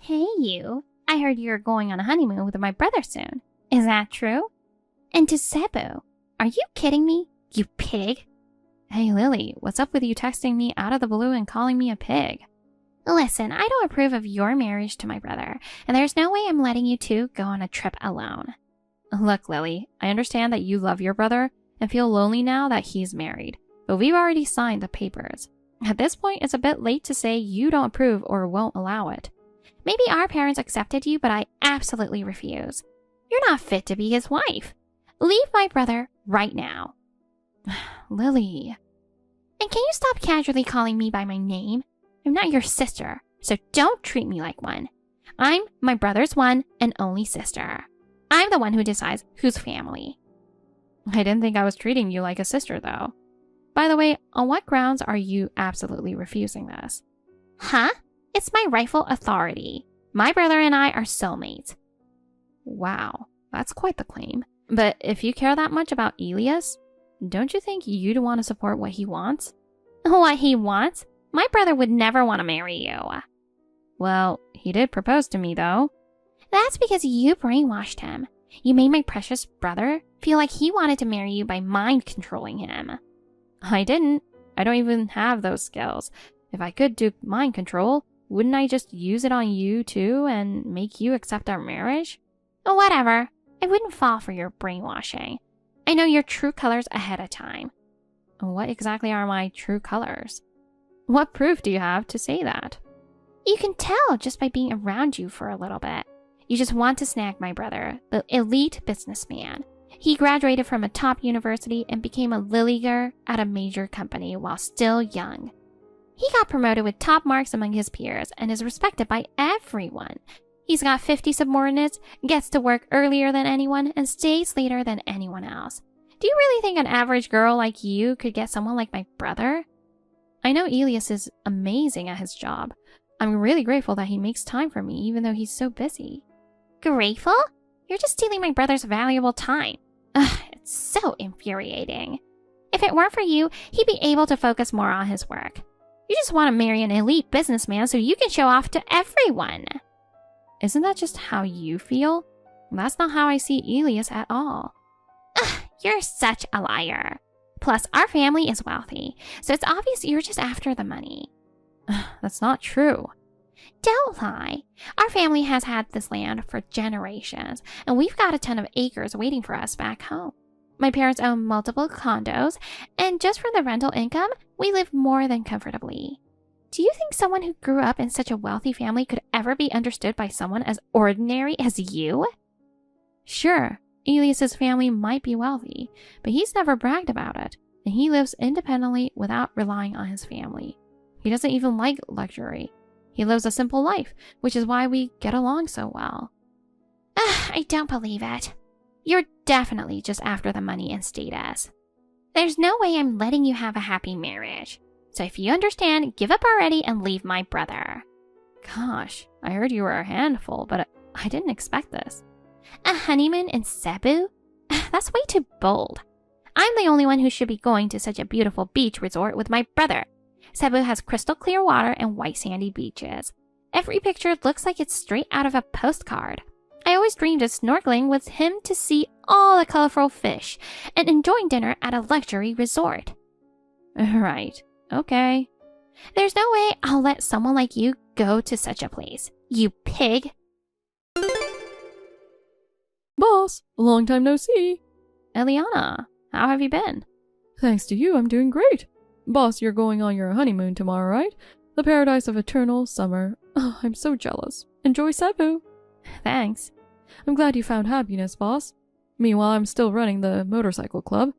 Hey you, I heard you're going on a honeymoon with my brother soon. Is that true? And to Cebu. Are you kidding me, you pig? Hey Lily, what's up with you texting me out of the blue and calling me a pig? Listen, I don't approve of your marriage to my brother, and there's no way I'm letting you two go on a trip alone. Look, Lily, I understand that you love your brother and feel lonely now that he's married, but we've already signed the papers. At this point, it's a bit late to say you don't approve or won't allow it. Maybe our parents accepted you, but I absolutely refuse. You're not fit to be his wife. Leave my brother right now. Lily. And can you stop casually calling me by my name? I'm not your sister, so don't treat me like one. I'm my brother's one and only sister. I'm the one who decides whose family. I didn't think I was treating you like a sister, though. By the way, on what grounds are you absolutely refusing this? Huh? It's my rightful authority. My brother and I are soulmates. Wow, that's quite the claim. But if you care that much about Elias, don't you think you'd want to support what he wants? What he wants? My brother would never want to marry you. Well, he did propose to me, though. That's because you brainwashed him. You made my precious brother feel like he wanted to marry you by mind controlling him. I didn't. I don't even have those skills. If I could do mind control, wouldn't I just use it on you too and make you accept our marriage? Whatever. I wouldn't fall for your brainwashing. I know your true colors ahead of time. What exactly are my true colors? What proof do you have to say that? You can tell just by being around you for a little bit. You just want to snag my brother, the elite businessman. He graduated from a top university and became a lilliger at a major company while still young. He got promoted with top marks among his peers and is respected by everyone. He's got 50 subordinates, gets to work earlier than anyone, and stays later than anyone else. Do you really think an average girl like you could get someone like my brother? I know Elias is amazing at his job. I'm really grateful that he makes time for me even though he's so busy. Grateful? You're just stealing my brother's valuable time. Ugh, it's so infuriating. If it weren't for you, he'd be able to focus more on his work. You just want to marry an elite businessman so you can show off to everyone. Isn't that just how you feel? That's not how I see Elias at all. Ugh, you're such a liar. Plus, our family is wealthy, so it's obvious you're just after the money. That's not true. Don't lie. Our family has had this land for generations, and we've got a ton of acres waiting for us back home. My parents own multiple condos, and just from the rental income, we live more than comfortably. Do you think someone who grew up in such a wealthy family could ever be understood by someone as ordinary as you? Sure, Elias's family might be wealthy, but he's never bragged about it, and he lives independently without relying on his family. He doesn't even like luxury. He lives a simple life, which is why we get along so well. I don't believe it. You're definitely just after the money and status. There's no way I'm letting you have a happy marriage. So if you understand, give up already and leave my brother. Gosh, I heard you were a handful, but I didn't expect this. A honeymoon in Cebu? That's way too bold. I'm the only one who should be going to such a beautiful beach resort with my brother. Cebu has crystal clear water and white sandy beaches. Every picture looks like it's straight out of a postcard. I always dreamed of snorkeling with him to see all the colorful fish and enjoying dinner at a luxury resort. Right. Okay. There's no way I'll let someone like you go to such a place. You pig. Boss, a long time no see. Eliana, how have you been? Thanks to you, I'm doing great. Boss, you're going on your honeymoon tomorrow, right? The paradise of eternal summer. Oh, I'm so jealous. Enjoy Cebu. Thanks. I'm glad you found happiness, boss. Meanwhile, I'm still running the motorcycle club.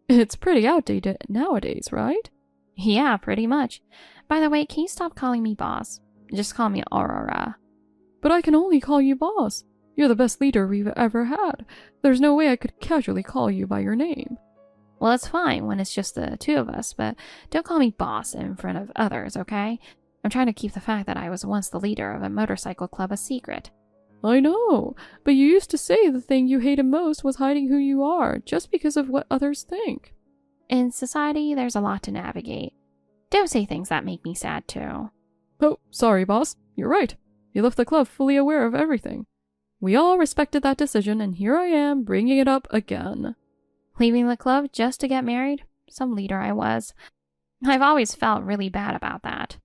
It's pretty outdated nowadays, right? Yeah, pretty much. By the way, can you stop calling me boss? Just call me Aurora. But I can only call you boss. You're the best leader we've ever had. There's no way I could casually call you by your name. Well, it's fine when it's just the two of us, but don't call me boss in front of others, okay? I'm trying to keep the fact that I was once the leader of a motorcycle club a secret. I know, but you used to say the thing you hated most was hiding who you are, just because of what others think. In society, there's a lot to navigate. Don't say things that make me sad, too. Oh, sorry, boss. You're right. You left the club fully aware of everything. We all respected that decision, and here I am, bringing it up again. Leaving the club just to get married? Some leader I was. I've always felt really bad about that.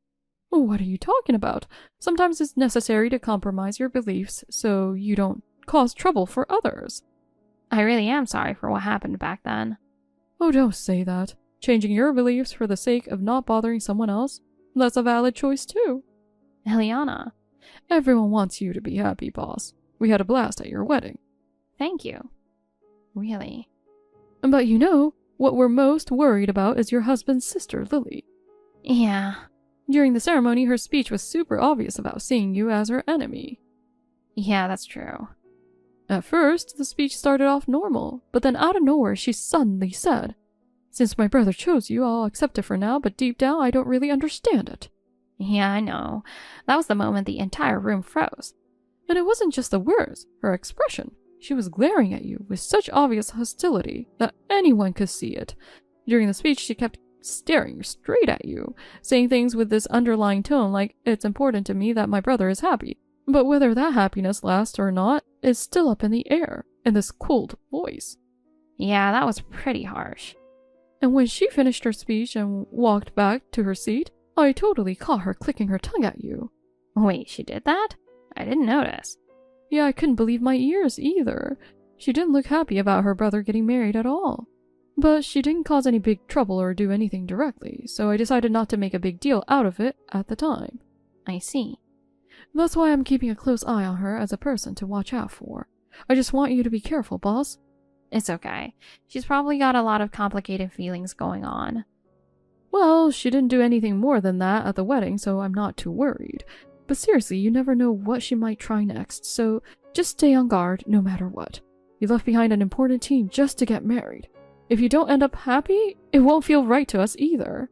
What are you talking about? Sometimes it's necessary to compromise your beliefs so you don't cause trouble for others. I really am sorry for what happened back then. Oh, don't say that. Changing your beliefs for the sake of not bothering someone else? That's a valid choice too. Eliana. Everyone wants you to be happy, boss. We had a blast at your wedding. Thank you. Really? But you know, what we're most worried about is your husband's sister, Lily. Yeah. During the ceremony, her speech was super obvious about seeing you as her enemy. Yeah, that's true. At first, the speech started off normal, but then out of nowhere she suddenly said, "Since my brother chose you, I'll accept it for now, but deep down I don't really understand it." Yeah, I know. That was the moment the entire room froze. And it wasn't just the words, her expression. She was glaring at you with such obvious hostility that anyone could see it. During the speech, she kept staring straight at you, saying things with this underlying tone like, "It's important to me that my brother is happy. But whether that happiness lasts or not is still up in the air," in this cold voice. Yeah, that was pretty harsh. And when she finished her speech and walked back to her seat, I totally caught her clicking her tongue at you. Wait, she did that? I didn't notice. Yeah, I couldn't believe my ears either. She didn't look happy about her brother getting married at all. But she didn't cause any big trouble or do anything directly, so I decided not to make a big deal out of it at the time. I see. That's why I'm keeping a close eye on her as a person to watch out for. I just want you to be careful, boss. It's okay. She's probably got a lot of complicated feelings going on. Well, she didn't do anything more than that at the wedding, so I'm not too worried. But seriously, you never know what she might try next, so just stay on guard no matter what. You left behind an important team just to get married. If you don't end up happy, it won't feel right to us either.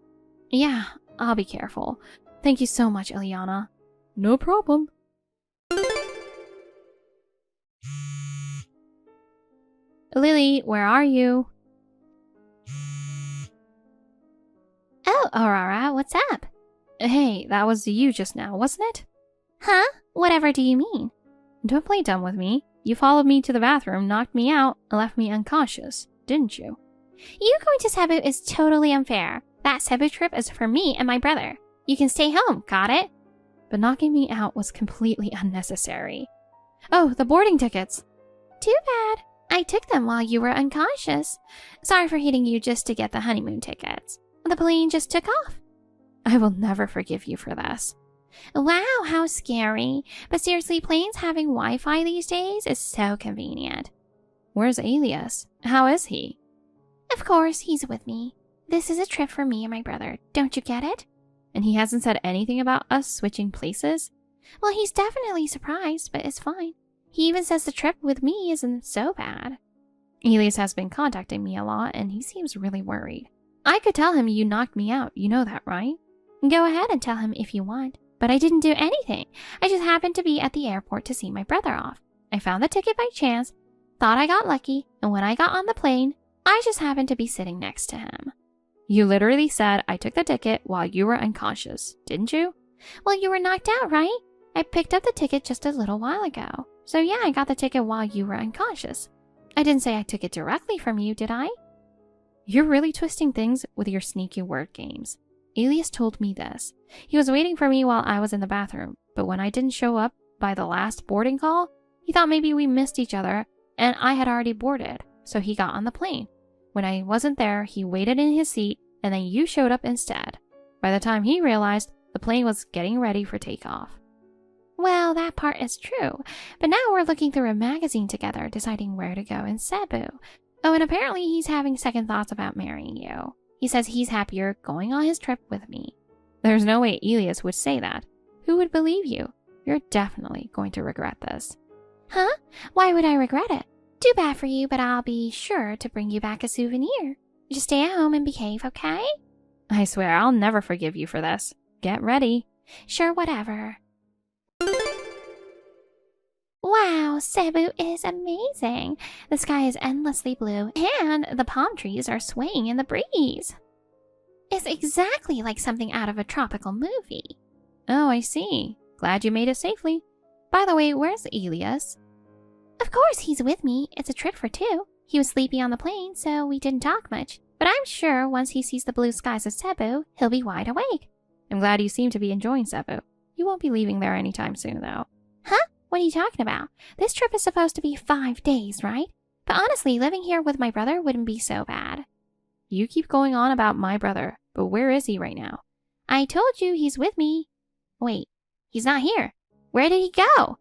Yeah, I'll be careful. Thank you so much, Eliana. No problem. Lily, where are you? Oh, Aurora, what's up? Hey, that was you just now, wasn't it? Huh? Whatever do you mean? Don't play dumb with me. You followed me to the bathroom, knocked me out, and left me unconscious, didn't you? You going to Cebu is totally unfair. That Cebu trip is for me and my brother. You can stay home, got it? But knocking me out was completely unnecessary. Oh, the boarding tickets. Too bad. I took them while you were unconscious. Sorry for hitting you just to get the honeymoon tickets. The plane just took off. I will never forgive you for this. Wow, how scary. But seriously, planes having Wi-Fi these days is so convenient. Where's Alias? How is he? Of course, he's with me. This is a trip for me and my brother. Don't you get it? And he hasn't said anything about us switching places? Well, he's definitely surprised, but it's fine. He even says the trip with me isn't so bad. Elias has been contacting me a lot, and he seems really worried. I could tell him you knocked me out, you know that, right? Go ahead and tell him if you want. But I didn't do anything. I just happened to be at the airport to see my brother off. I found the ticket by chance, thought I got lucky, and when I got on the plane, I just happened to be sitting next to him. You literally said I took the ticket while you were unconscious, didn't you? Well, you were knocked out, right? I picked up the ticket just a little while ago. So yeah, I got the ticket while you were unconscious. I didn't say I took it directly from you, did I? You're really twisting things with your sneaky word games. Elias told me this. He was waiting for me while I was in the bathroom, but when I didn't show up by the last boarding call, he thought maybe we missed each other and I had already boarded, so he got on the plane. When I wasn't there, he waited in his seat and then you showed up instead. By the time he realized, the plane was getting ready for takeoff. Well, that part is true, but now we're looking through a magazine together, deciding where to go in Cebu. Oh, and apparently he's having second thoughts about marrying you. He says he's happier going on his trip with me. There's no way Elias would say that. Who would believe you? You're definitely going to regret this. Huh? Why would I regret it? Too bad for you, but I'll be sure to bring you back a souvenir. Just stay at home and behave, okay? I swear I'll never forgive you for this. Get ready. Sure, whatever. Wow, Cebu is amazing. The sky is endlessly blue, and the palm trees are swaying in the breeze. It's exactly like something out of a tropical movie. Oh, I see. Glad you made it safely. By the way, where's Elias? Of course, he's with me. It's a trip for two. He was sleepy on the plane, so we didn't talk much. But I'm sure once he sees the blue skies of Cebu, he'll be wide awake. I'm glad you seem to be enjoying Cebu. You won't be leaving there anytime soon, though. Huh? What are you talking about? This trip is supposed to be 5 days, right? But honestly, living here with my brother wouldn't be so bad. You keep going on about my brother, but where is he right now? I told you he's with me. Wait, he's not here. Where did he go?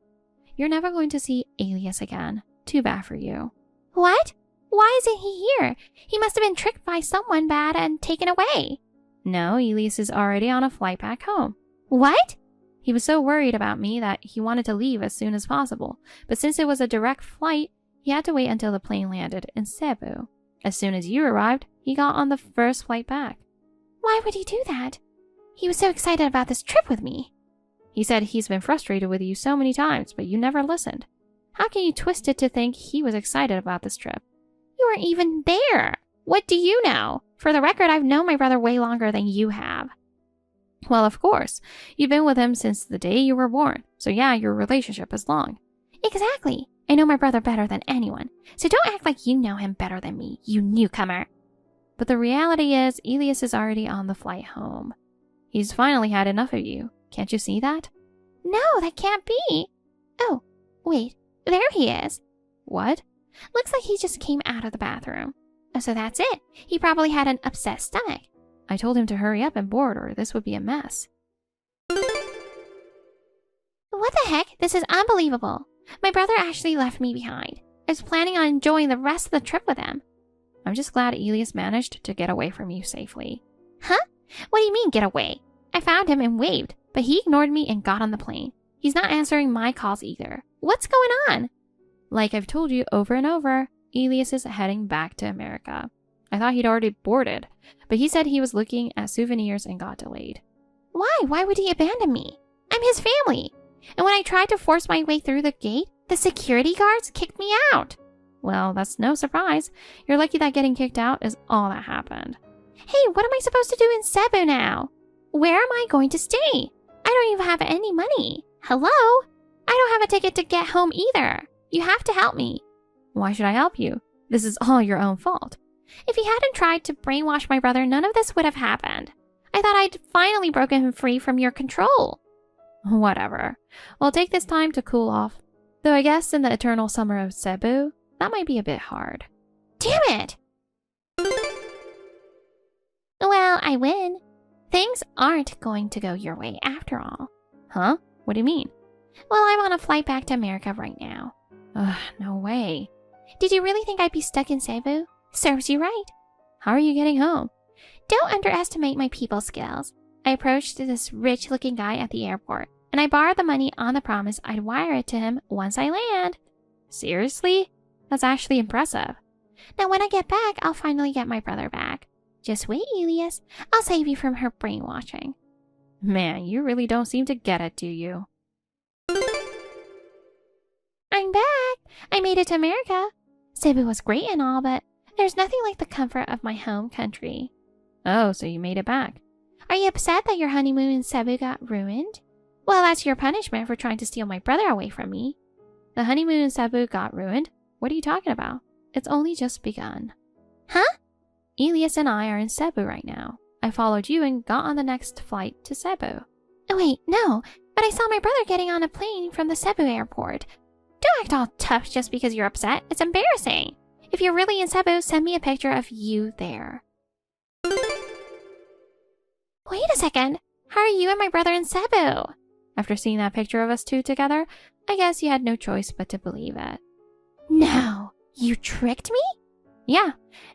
You're never going to see Elias again. Too bad for you. What? Why isn't he here? He must have been tricked by someone bad and taken away. No, Elias is already on a flight back home. What? He was so worried about me that he wanted to leave as soon as possible, but since it was a direct flight, he had to wait until the plane landed in Cebu. As soon as you arrived, he got on the first flight back. Why would he do that? He was so excited about this trip with me. He said he's been frustrated with you so many times, but you never listened. How can you twist it to think he was excited about this trip? You weren't even there. What do you know? For the record, I've known my brother way longer than you have. Well, of course. You've been with him since the day you were born, so yeah, your relationship is long. Exactly. I know my brother better than anyone, so don't act like you know him better than me, you newcomer. But the reality is, Elias is already on the flight home. He's finally had enough of you. Can't you see that? No, that can't be. Oh, wait, there he is. What? Looks like he just came out of the bathroom. Oh, so that's it. He probably had an upset stomach. I told him to hurry up and board or this would be a mess. What the heck? This is unbelievable. My brother actually left me behind. I was planning on enjoying the rest of the trip with him. I'm just glad Elias managed to get away from you safely. Huh? What do you mean, get away? I found him and waved, but he ignored me and got on the plane. He's not answering my calls either. What's going on? Like I've told you over and over, Elias is heading back to America. I thought he'd already boarded, but he said he was looking at souvenirs and got delayed. Why? Why would he abandon me? I'm his family. And when I tried to force my way through the gate, the security guards kicked me out. Well, that's no surprise. You're lucky that getting kicked out is all that happened. Hey, what am I supposed to do in Cebu now? Where am I going to stay? I don't even have any money. Hello? I don't have a ticket to get home either. You have to help me. Why should I help you? This is all your own fault. If you hadn't tried to brainwash my brother, none of this would have happened. I thought I'd finally broken him free from your control. Whatever. Well, take this time to cool off. Though I guess in the eternal summer of Cebu, that might be a bit hard. Damn it! Well, I win. Things aren't going to go your way after all. Huh? What do you mean? Well, I'm on a flight back to America right now. No way. Did you really think I'd be stuck in Cebu? Serves you right. How are you getting home? Don't underestimate my people skills. I approached this rich-looking guy at the airport, and I borrowed the money on the promise I'd wire it to him once I land. Seriously? That's actually impressive. Now when I get back, I'll finally get my brother back. Just wait, Elias. I'll save you from her brainwashing. Man, you really don't seem to get it, do you? I'm back. I made it to America. Cebu was great and all, but there's nothing like the comfort of my home country. Oh, so you made it back. Are you upset that your honeymoon in Cebu got ruined? Well, that's your punishment for trying to steal my brother away from me. The honeymoon in Cebu got ruined? What are you talking about? It's only just begun. Huh? Elias and I are in Cebu right now. I followed you and got on the next flight to Cebu. Oh, wait, no. But I saw my brother getting on a plane from the Cebu airport. Don't act all tough just because you're upset. It's embarrassing. If you're really in Cebu, send me a picture of you there. Wait a second. How are you and my brother in Cebu? After seeing that picture of us two together, I guess you had no choice but to believe it. No, you tricked me? Yeah,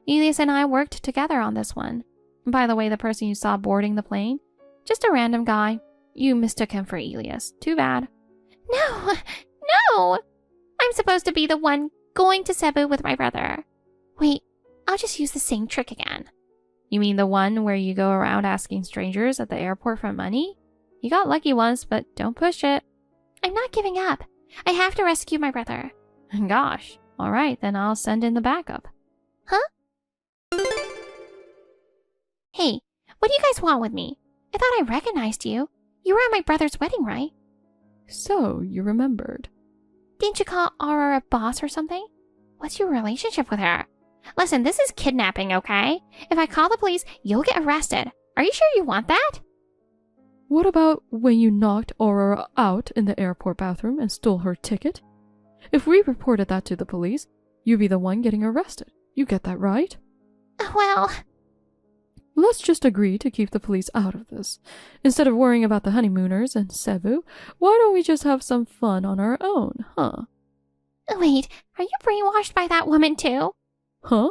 Elias and I worked together on this one. By the way, the person you saw boarding the plane, just a random guy. You mistook him for Elias. Too bad. No, no! I'm supposed to be the one going to Cebu with my brother. Wait, I'll just use the same trick again. You mean the one where you go around asking strangers at the airport for money? You got lucky once, but don't push it. I'm not giving up. I have to rescue my brother. Gosh. All right, then I'll send in the backup. Huh? Hey, what do you guys want with me? I thought I recognized you. You were at my brother's wedding, right? So, you remembered. Didn't you call Aurora boss or something? What's your relationship with her? Listen, this is kidnapping, okay? If I call the police, you'll get arrested. Are you sure you want that? What about when you knocked Aurora out in the airport bathroom and stole her ticket? If we reported that to the police, you'd be the one getting arrested. You get that right? Well... Let's just agree to keep the police out of this. Instead of worrying about the honeymooners and Cebu, why don't we just have some fun on our own, huh? Wait, are you brainwashed by that woman too? Huh?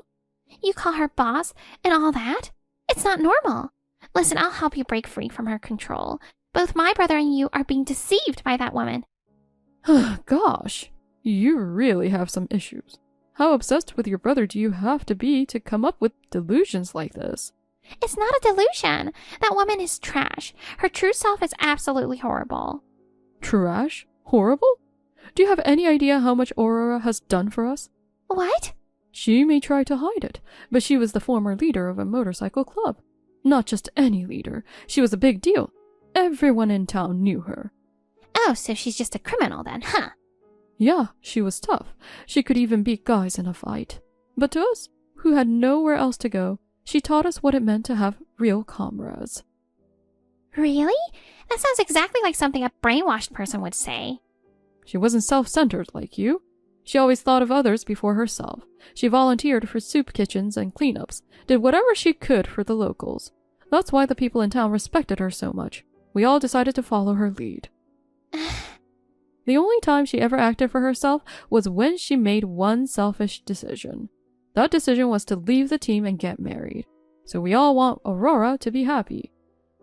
You call her boss and all that? It's not normal. Listen, I'll help you break free from her control. Both my brother and you are being deceived by that woman. Gosh, you really have some issues. How obsessed with your brother do you have to be to come up with delusions like this? It's not a delusion. That woman is trash. Her true self is absolutely horrible. Trash? Horrible? Do you have any idea how much Aurora has done for us? What? She may try to hide it, but she was the former leader of a motorcycle club. Not just any leader. She was a big deal. Everyone in town knew her. Oh, so she's just a criminal then, huh? Yeah, she was tough. She could even beat guys in a fight. But to us, who had nowhere else to go, she taught us what it meant to have real comrades. Really? That sounds exactly like something a brainwashed person would say. She wasn't self-centered like you. She always thought of others before herself. She volunteered for soup kitchens and cleanups, did whatever she could for the locals. That's why the people in town respected her so much. We all decided to follow her lead. The only time she ever acted for herself was when she made one selfish decision. That decision was to leave the team and get married. So we all want Aurora to be happy.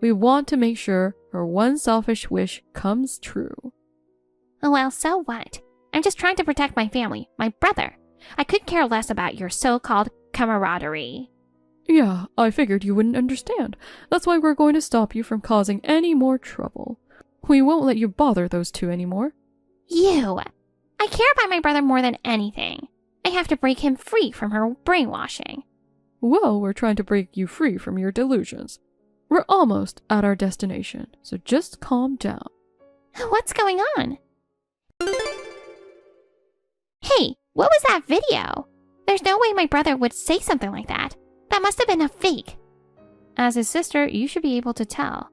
We want to make sure her one selfish wish comes true. Well, so what? I'm just trying to protect my family, my brother. I could care less about your so-called camaraderie. Yeah, I figured you wouldn't understand. That's why we're going to stop you from causing any more trouble. We won't let you bother those two anymore. You! I care about my brother more than anything. I have to break him free from her brainwashing. Well, we're trying to break you free from your delusions. We're almost at our destination, so just calm down. What's going on? Hey, what was that video? There's no way my brother would say something like that. That must have been a fake. As his sister, you should be able to tell.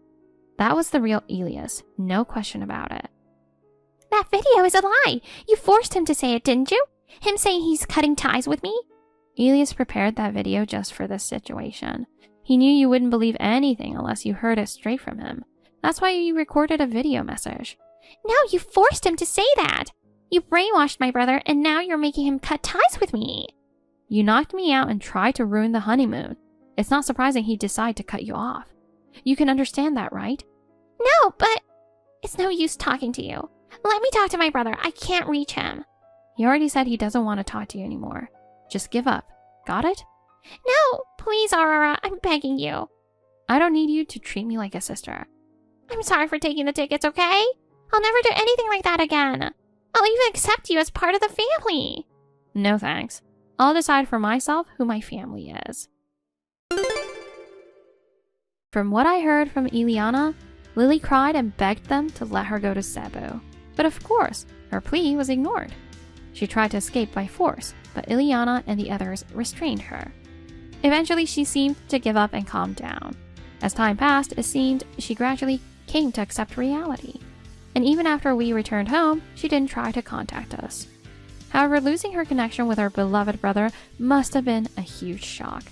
That was the real Elias, no question about it. That video is a lie. You forced him to say it, didn't you? Him saying he's cutting ties with me? Elias prepared that video just for this situation. He knew you wouldn't believe anything unless you heard it straight from him. That's why you recorded a video message. No, you forced him to say that. You brainwashed my brother and now you're making him cut ties with me. You knocked me out and tried to ruin the honeymoon. It's not surprising he'd decide to cut you off. You can understand that, right? No, but it's no use talking to you. Let me talk to my brother. I can't reach him. He already said he doesn't want to talk to you anymore. Just give up. Got it? No, please, Aurora. I'm begging you. I don't need you to treat me like a sister. I'm sorry for taking the tickets, okay? I'll never do anything like that again. I'll even accept you as part of the family. No thanks. I'll decide for myself who my family is. From what I heard from Ileana, Lily cried and begged them to let her go to Cebu. But of course, her plea was ignored. She tried to escape by force, but Ileana and the others restrained her. Eventually, she seemed to give up and calm down. As time passed, it seemed she gradually came to accept reality. And even after we returned home, she didn't try to contact us. However, losing her connection with her beloved brother must have been a huge shock.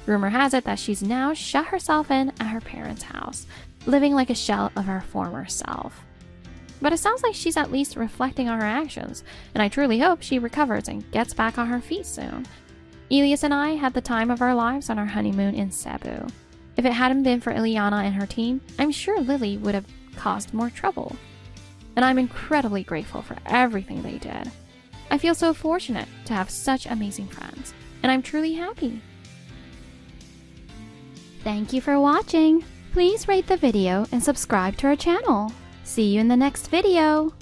Rumor has it that she's now shut herself in at her parents' house, living like a shell of her former self. But it sounds like she's at least reflecting on her actions, and I truly hope she recovers and gets back on her feet soon. Elias and I had the time of our lives on our honeymoon in Cebu. If it hadn't been for Ileana and her team, I'm sure Lily would have caused more trouble. And I'm incredibly grateful for everything they did. I feel so fortunate to have such amazing friends, and I'm truly happy. Thank you for watching. Please rate the video and subscribe to our channel. See you in the next video.